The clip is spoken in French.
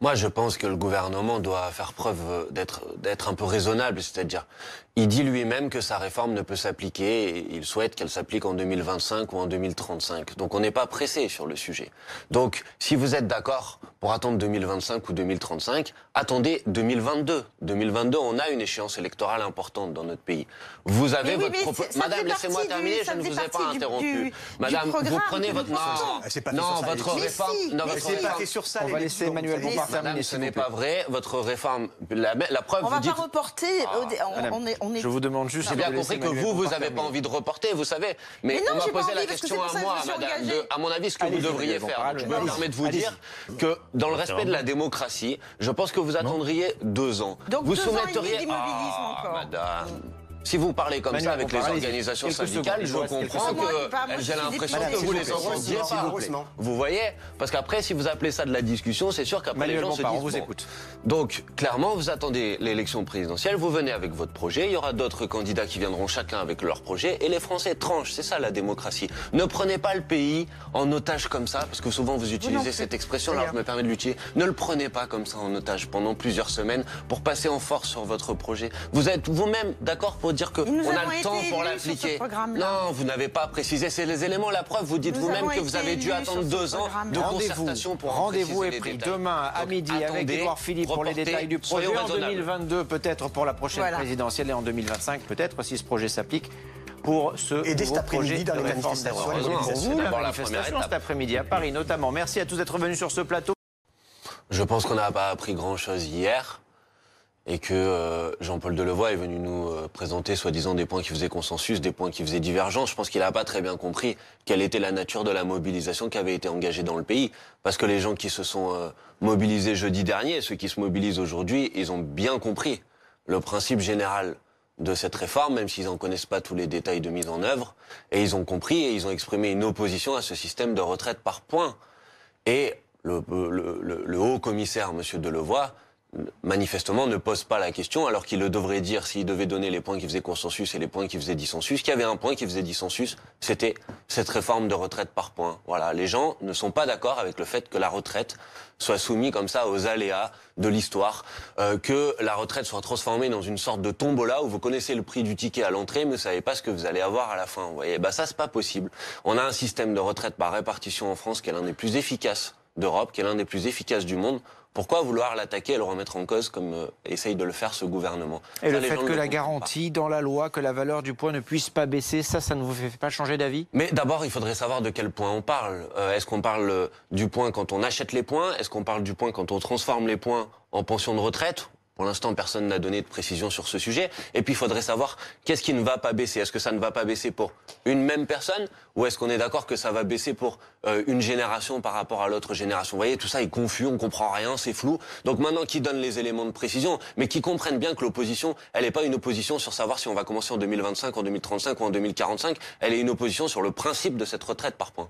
Moi, je pense que le gouvernement doit faire preuve d'être un peu raisonnable, c'est-à-dire, il dit lui-même que sa réforme ne peut s'appliquer et il souhaite qu'elle s'applique en 2025 ou en 2035. Donc, on n'est pas pressé sur le sujet. Donc, si vous êtes d'accord pour attendre 2025 ou 2035, attendez 2022. 2022, on a une échéance électorale importante dans notre pays. Vous avez votre propos. Madame, laissez-moi terminer, je ne vous ai pas interrompu. Madame, vous prenez votre... Non, votre réforme... Non, votre réforme... On va laisser Emmanuel Bompard terminer. Madame, ce n'est pas vrai. Votre réforme, la preuve, on vous dites... On va pas reporter. Je vous demande juste... J'ai bien compris que vous n'avez pas envie de reporter, vous savez. Mais on m'a posé la question à moi, madame. À mon avis, ce que vous devriez faire. Je me permets de vous dire que dans le respect de la démocratie, je pense que vous attendriez 2 ans. Donc vous 2 ans soumetteriez... et demi d'immobilisme encore. Madame... Si vous parlez comme ça avec les organisations syndicales, je comprends que j'ai l'impression que vous les entendiez pas. Vous voyez? Parce qu'après, si vous appelez ça de la discussion, c'est sûr qu'après les gens se disent... on vous écoute. Donc, clairement, vous attendez l'élection présidentielle, vous venez avec votre projet, il y aura d'autres candidats qui viendront chacun avec leur projet, et les Français tranchent, c'est ça la démocratie. Ne prenez pas le pays en otage comme ça, parce que souvent vous utilisez cette expression, alors je me permets de l'utiliser. Ne le prenez pas comme ça en otage pendant plusieurs semaines pour passer en force sur votre projet. Vous êtes vous-même d'accord pour dire qu'on a le temps pour l'appliquer? Non, vous n'avez pas précisé, c'est les éléments, la preuve, vous dites vous-même que vous avez dû attendre 2 ans de concertation pour Rendez-vous est pris demain à midi avec Édouard Philippe pour les détails du projet. En 2022, peut-être pour la prochaine présidentielle, et en 2025, peut-être si ce projet s'applique pour ce nouveau projet de réforme des retraites. La manifestation cet après-midi à Paris notamment. Merci à tous d'être venus sur ce plateau. Je pense qu'on n'a pas appris grand-chose hier et que Jean-Paul Delevoye est venu nous présenter soi-disant des points qui faisaient consensus, des points qui faisaient divergence. Je pense qu'il n'a pas très bien compris quelle était la nature de la mobilisation qui avait été engagée dans le pays. Parce que les gens qui se sont mobilisés jeudi dernier, ceux qui se mobilisent aujourd'hui, ils ont bien compris le principe général de cette réforme, même s'ils n'en connaissent pas tous les détails de mise en œuvre. Et ils ont compris et ils ont exprimé une opposition à ce système de retraite par points. Et le haut commissaire, M. Delevoye, manifestement ne pose pas la question, alors qu'il le devrait dire s'il devait donner les points qui faisaient consensus et les points qui faisaient dissensus. Qu'il y avait un point qui faisait dissensus, c'était cette réforme de retraite par points. Voilà, les gens ne sont pas d'accord avec le fait que la retraite soit soumise comme ça aux aléas de l'histoire, que la retraite soit transformée dans une sorte de tombola où vous connaissez le prix du ticket à l'entrée, mais vous savez pas ce que vous allez avoir à la fin. Vous voyez, ça c'est pas possible. On a un système de retraite par répartition en France qui est l'un des plus efficaces d'Europe, qui est l'un des plus efficaces du monde. Pourquoi vouloir l'attaquer et le remettre en cause comme essaye de le faire ce gouvernement? Et le fait que la garantie dans la loi, que la valeur du point ne puisse pas baisser, ça ne vous fait pas changer d'avis? Mais d'abord, il faudrait savoir de quel point on parle. Est-ce qu'on parle du point quand on achète les points? Est-ce qu'on parle du point quand on transforme les points en pension de retraite? Pour l'instant, personne n'a donné de précision sur ce sujet. Et puis, il faudrait savoir qu'est-ce qui ne va pas baisser. Est-ce que ça ne va pas baisser pour une même personne? Ou est-ce qu'on est d'accord que ça va baisser pour une génération par rapport à l'autre génération? Vous voyez, tout ça est confus, on comprend rien, c'est flou. Donc maintenant, qui donne les éléments de précision, mais qui comprennent bien que l'opposition, elle n'est pas une opposition sur savoir si on va commencer en 2025, en 2035 ou en 2045. Elle est une opposition sur le principe de cette retraite par points.